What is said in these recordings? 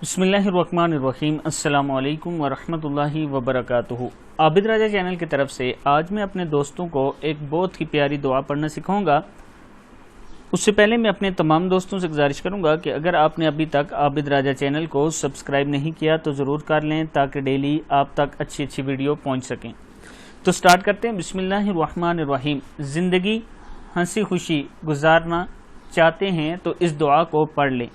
بسم اللہ الرحمن الرحیم۔ السلام علیکم ورحمۃ اللہ وبرکاتہ۔ عابد راجہ چینل کی طرف سے آج میں اپنے دوستوں کو ایک بہت ہی پیاری دعا پڑھنا سکھاؤں گا۔ اس سے پہلے میں اپنے تمام دوستوں سے گزارش کروں گا کہ اگر آپ نے ابھی تک عابد راجہ چینل کو سبسکرائب نہیں کیا تو ضرور کر لیں تاکہ ڈیلی آپ تک اچھی ویڈیو پہنچ سکیں۔ تو سٹارٹ کرتے ہیں۔ بسم اللہ الرحمن الرحیم۔ زندگی ہنسی خوشی گزارنا چاہتے ہیں تو اس دعا کو پڑھ لیں۔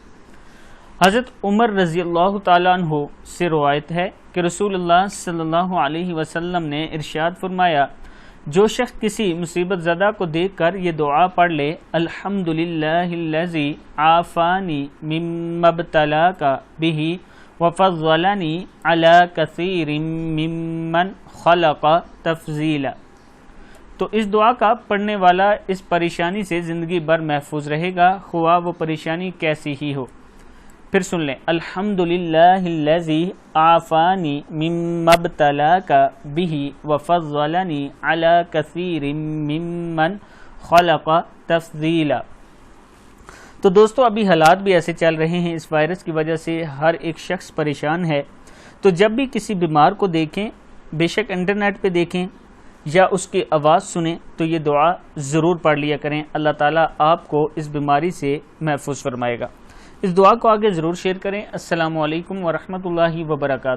حضرت عمر رضی اللہ تعالیٰ عنہ سے روایت ہے کہ رسول اللہ صلی اللہ علیہ وسلم نے ارشاد فرمایا، جو شخص کسی مصیبت زدہ کو دیکھ کر یہ دعا پڑھ لے، الحمدللہ الذی عافانی مما ابتلاک بہ وفضلنی علی کثیر ممن خلق تفضیلا، تو اس دعا کا پڑھنے والا اس پریشانی سے زندگی بھر محفوظ رہے گا، خواہ وہ پریشانی کیسی ہی ہو۔ پھر سن لیں، الحمدللہ الذی عافانی مما ابتلاک بہ وفضلنی علی کثیر ممن خلق تفضیلا۔ تو دوستو، ابھی حالات بھی ایسے چل رہے ہیں، اس وائرس کی وجہ سے ہر ایک شخص پریشان ہے، تو جب بھی کسی بیمار کو دیکھیں، بے شک انٹرنیٹ پہ دیکھیں یا اس کی آواز سنیں تو یہ دعا ضرور پڑھ لیا کریں، اللہ تعالیٰ آپ کو اس بیماری سے محفوظ فرمائے گا۔ اس دعا کو آگے ضرور شیئر کریں۔ السلام علیکم ورحمۃ اللہ وبرکاتہ۔